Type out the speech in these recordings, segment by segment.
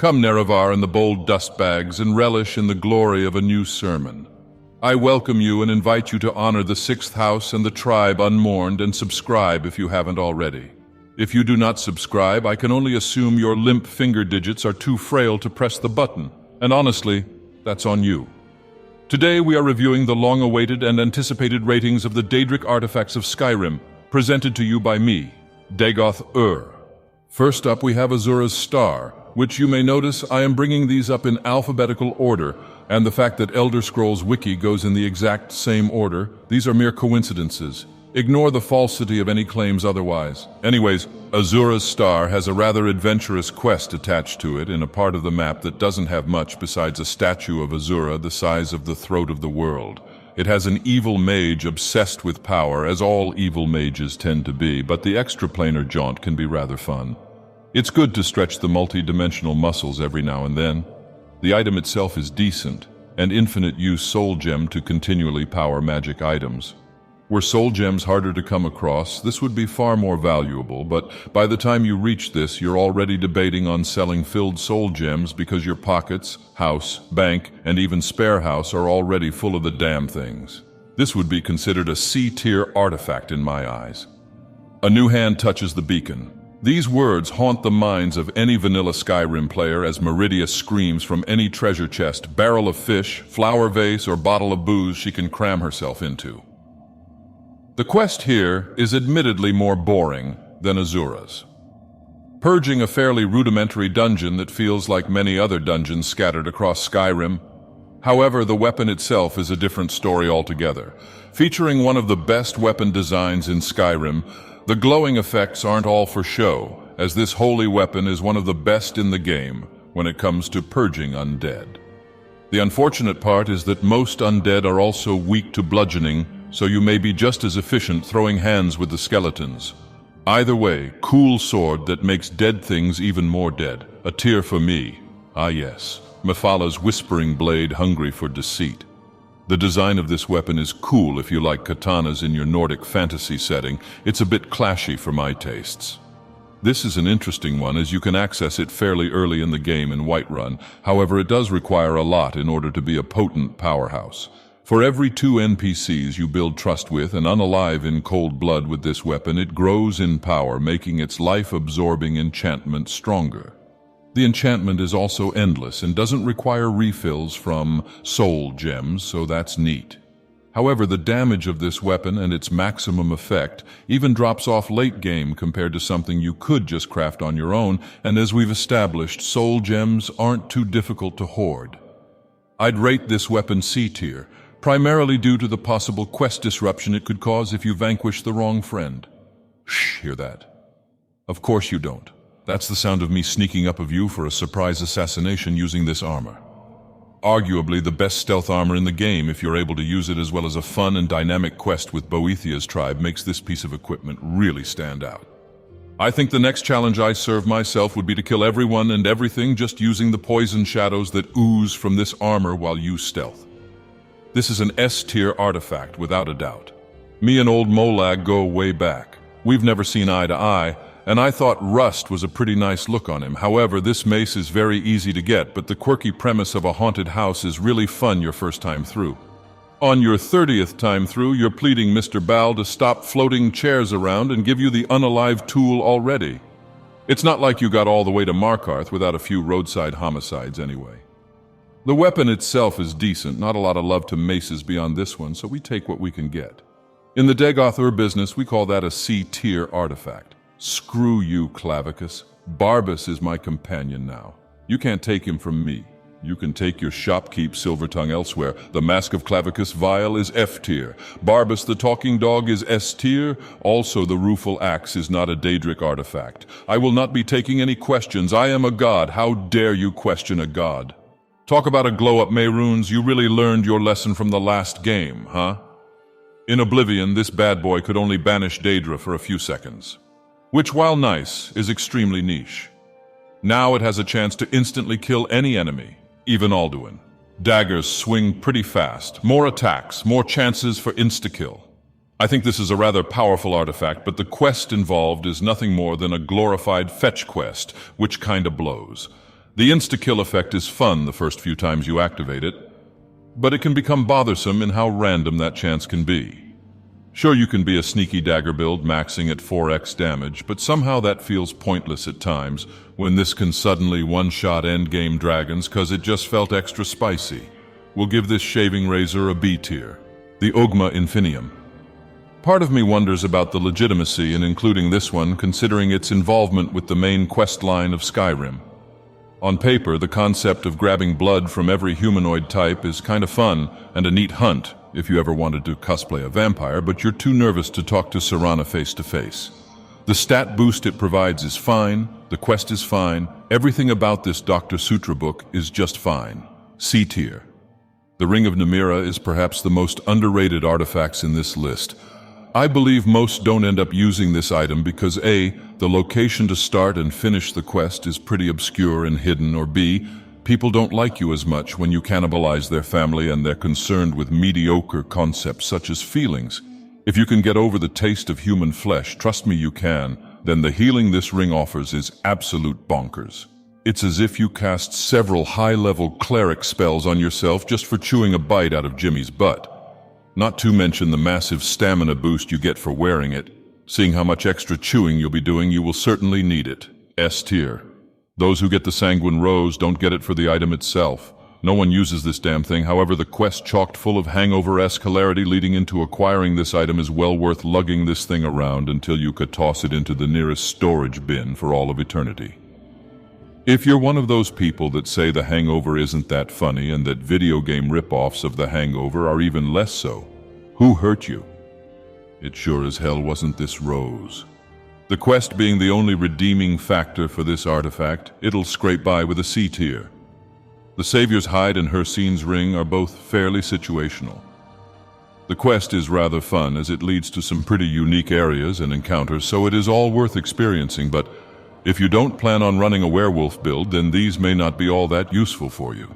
Come, Nerevar and the bold dustbags, and relish in the glory of a new sermon. I welcome you and invite you to honor the sixth house and the tribe unmourned, and subscribe if you haven't already. If you do not subscribe, I can only assume your limp finger digits are too frail to press the button, and honestly, that's on you. Today we are reviewing the long-awaited and anticipated ratings of the Daedric artifacts of Skyrim, presented to you by me, Dagoth. First up we have Azuras Star, which you may notice I am bringing these up in alphabetical order, and the fact that Elder Scrolls Wiki goes in the exact same order, these are mere coincidences. Ignore the falsity of any claims otherwise. Anyways, Azuras Star has a rather adventurous quest attached to it in a part of the map that doesn't have much besides a statue of Azura the size of the throat of the world. It has an evil mage obsessed with power, as all evil mages tend to be, but the extraplanar jaunt can be rather fun. It's good to stretch the multi-dimensional muscles every now and then. The item itself is decent, and infinite use soul gem to continually power magic items. Were soul gems harder to come across, this would be far more valuable, but by the time you reach this, you're already debating on selling filled soul gems because your pockets, house, bank, and even spare house are already full of the damn things. This would be considered a C-tier artifact in my eyes. A new hand touches the beacon. These words haunt the minds of any vanilla Skyrim player as Meridia screams from any treasure chest, barrel of fish, flower vase, or bottle of booze she can cram herself into. The quest here is admittedly more boring than Azura's. Purging a fairly rudimentary dungeon that feels like many other dungeons scattered across Skyrim. However, the weapon itself is a different story altogether. Featuring one of the best weapon designs in Skyrim, the glowing effects aren't all for show, as this holy weapon is one of the best in the game when it comes to purging undead. The unfortunate part is that most undead are also weak to bludgeoning, so you may be just as efficient throwing hands with the skeletons. Either way, cool sword that makes dead things even more dead. A tier for me. Ah yes, Mephalah's whispering blade hungry for deceit. The design of this weapon is cool if you like katanas in your Nordic fantasy setting. It's a bit clashy for my tastes. This is an interesting one as you can access it fairly early in the game in Whiterun. However, it does require a lot in order to be a potent powerhouse. For every 2 NPCs you build trust with and unalive in cold blood with this weapon, it grows in power, making its life-absorbing enchantment stronger. The enchantment is also endless and doesn't require refills from soul gems, so that's neat. However, the damage of this weapon and its maximum effect even drops off late game compared to something you could just craft on your own, and as we've established, soul gems aren't too difficult to hoard. I'd rate this weapon C tier, primarily due to the possible quest disruption it could cause if you vanquish the wrong friend. Shh, hear that? Of course you don't. That's the sound of me sneaking up of you for a surprise assassination using this armor. Arguably the best stealth armor in the game if you're able to use it, as well as a fun and dynamic quest with Boethiah's tribe makes this piece of equipment really stand out. I think the next challenge I serve myself would be to kill everyone and everything just using the poison shadows that ooze from this armor while you stealth. This is an S-tier artifact, without a doubt. Me and old Molag go way back. We've never seen eye to eye, and I thought rust was a pretty nice look on him. However, this mace is very easy to get, but the quirky premise of a haunted house is really fun your first time through. On your 30th time through, you're pleading Mr. Bal to stop floating chairs around and give you the unalive tool already. It's not like you got all the way to Markarth without a few roadside homicides anyway. The weapon itself is decent, not a lot of love to maces beyond this one, so we take what we can get. In the Dagoth business, we call that a C-tier artifact. Screw you, Clavicus. Barbas is my companion now. You can't take him from me. You can take your shopkeep Silvertongue elsewhere. The Mask of Clavicus Vial is F-tier. Barbas the Talking Dog is S-tier. Also, the Rueful Axe is not a Daedric artifact. I will not be taking any questions. I am a god. How dare you question a god? Talk about a glow-up, Mehrunes. You really learned your lesson from the last game, huh? In Oblivion, this bad boy could only banish Daedra for a few seconds, which, while nice, is extremely niche. Now it has a chance to instantly kill any enemy, even Alduin. Daggers swing pretty fast, more attacks, more chances for insta-kill. I think this is a rather powerful artifact, but the quest involved is nothing more than a glorified fetch quest, which kinda blows. The insta-kill effect is fun the first few times you activate it, but it can become bothersome in how random that chance can be. Sure, you can be a sneaky dagger build maxing at 4x damage, but somehow that feels pointless at times when this can suddenly one-shot endgame dragons cause it just felt extra spicy. We'll give this shaving razor a B tier. The Ogma Infinium. Part of me wonders about the legitimacy in including this one considering its involvement with the main quest line of Skyrim. On paper, the concept of grabbing blood from every humanoid type is kind of fun and a neat hunt if you ever wanted to cosplay a vampire, but you're too nervous to talk to Serana face to face. The stat boost it provides is fine, the quest is fine, everything about this Dr. Sutra book is just fine. C tier. The Ring of Namira is perhaps the most underrated artifacts in this list. I believe most don't end up using this item because A, the location to start and finish the quest is pretty obscure and hidden, or B, people don't like you as much when you cannibalize their family and they're concerned with mediocre concepts such as feelings. If you can get over the taste of human flesh, trust me you can, then the healing this ring offers is absolute bonkers. It's as if you cast several high-level cleric spells on yourself just for chewing a bite out of Jimmy's butt. Not to mention the massive stamina boost you get for wearing it. Seeing how much extra chewing you'll be doing, you will certainly need it. S tier. Those who get the Sanguine Rose don't get it for the item itself. No one uses this damn thing, however the quest chocked full of hangover-esque hilarity leading into acquiring this item is well worth lugging this thing around until you could toss it into the nearest storage bin for all of eternity. If you're one of those people that say The Hangover isn't that funny and that video game rip-offs of The Hangover are even less so, who hurt you? It sure as hell wasn't this rose. The quest being the only redeeming factor for this artifact, it'll scrape by with a C tier. The Savior's Hide and Hircine's Ring are both fairly situational. The quest is rather fun as it leads to some pretty unique areas and encounters, so it is all worth experiencing, but if you don't plan on running a werewolf build, then these may not be all that useful for you.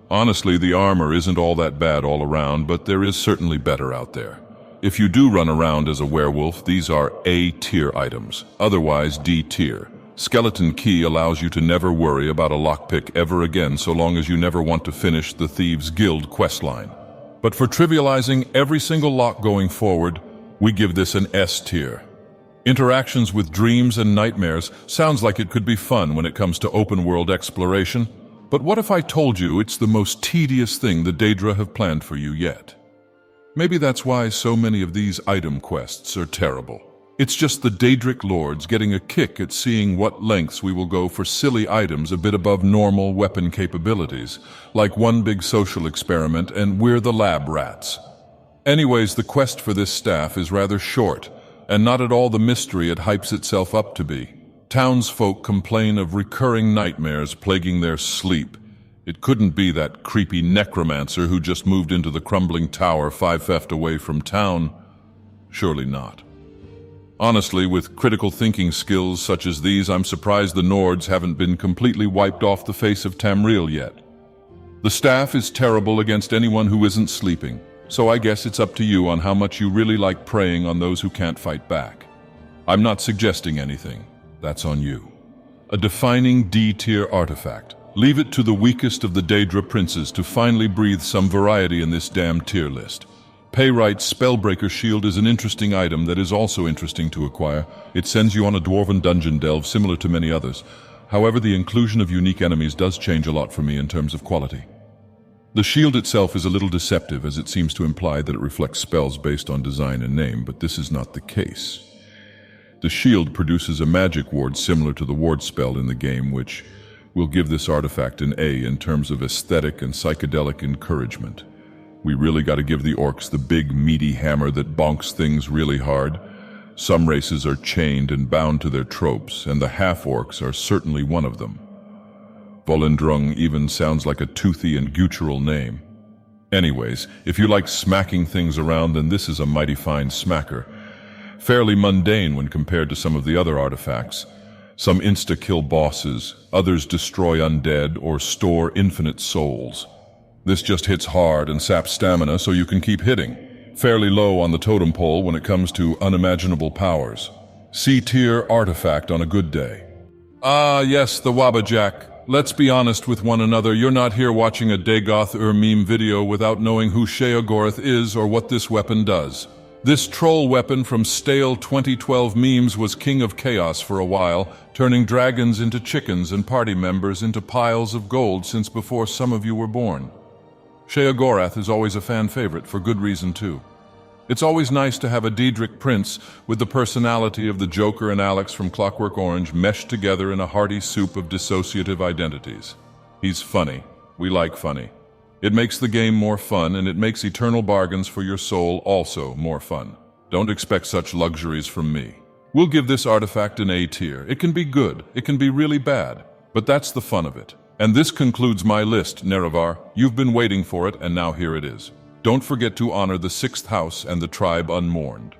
Honestly, the armor isn't all that bad all around, but there is certainly better out there. If you do run around as a werewolf, these are A-tier items, otherwise D-tier. Skeleton Key allows you to never worry about a lockpick ever again so long as you never want to finish the Thieves' Guild questline. But for trivializing every single lock going forward, we give this an S tier. Interactions with dreams and nightmares sounds like it could be fun when it comes to open-world exploration, but what if I told you it's the most tedious thing the Daedra have planned for you yet? Maybe that's why so many of these item quests are terrible. It's just the Daedric lords getting a kick at seeing what lengths we will go for silly items a bit above normal weapon capabilities, like one big social experiment and we're the lab rats. Anyways, the quest for this staff is rather short, and not at all the mystery it hypes itself up to be. Townsfolk complain of recurring nightmares plaguing their sleep. It couldn't be that creepy necromancer who just moved into the crumbling tower 5 feet away from town. Surely not. Honestly, with critical thinking skills such as these, I'm surprised the Nords haven't been completely wiped off the face of Tamriel yet. The staff is terrible against anyone who isn't sleeping. So I guess it's up to you on how much you really like preying on those who can't fight back. I'm not suggesting anything. That's on you. A defining D-tier artifact. Leave it to the weakest of the Daedra princes to finally breathe some variety in this damn tier list. Payright's Spellbreaker Shield is an interesting item that is also interesting to acquire. It sends you on a dwarven dungeon delve similar to many others. However, the inclusion of unique enemies does change a lot for me in terms of quality. The shield itself is a little deceptive as it seems to imply that it reflects spells based on design and name, but this is not the case. The shield produces a magic ward similar to the ward spell in the game, which will give this artifact an A in terms of aesthetic and psychedelic encouragement. We really got to give the orcs the big meaty hammer that bonks things really hard. Some races are chained and bound to their tropes, and the half-orcs are certainly one of them. Volendrung even sounds like a toothy and guttural name. Anyways, if you like smacking things around, then this is a mighty fine smacker. Fairly mundane when compared to some of the other artifacts. Some insta-kill bosses, others destroy undead or store infinite souls. This just hits hard and saps stamina so you can keep hitting. Fairly low on the totem pole when it comes to unimaginable powers. C-tier artifact on a good day. Ah, yes, the Wabbajack. Let's be honest with one another, you're not here watching a Dagoth meme video without knowing who Dagoth is or what this weapon does. This troll weapon from stale 2012 memes was king of chaos for a while, turning dragons into chickens and party members into piles of gold since before some of you were born. Dagoth is always a fan favorite, for good reason too. It's always nice to have a Daedric prince with the personality of the Joker and Alex from Clockwork Orange meshed together in a hearty soup of dissociative identities. He's funny. We like funny. It makes the game more fun, and it makes eternal bargains for your soul also more fun. Don't expect such luxuries from me. We'll give this artifact an A tier. It can be good, it can be really bad, but that's the fun of it. And this concludes my list, Nerevar. You've been waiting for it, and now here it is. Don't forget to honor the 6th house and the tribe unmourned.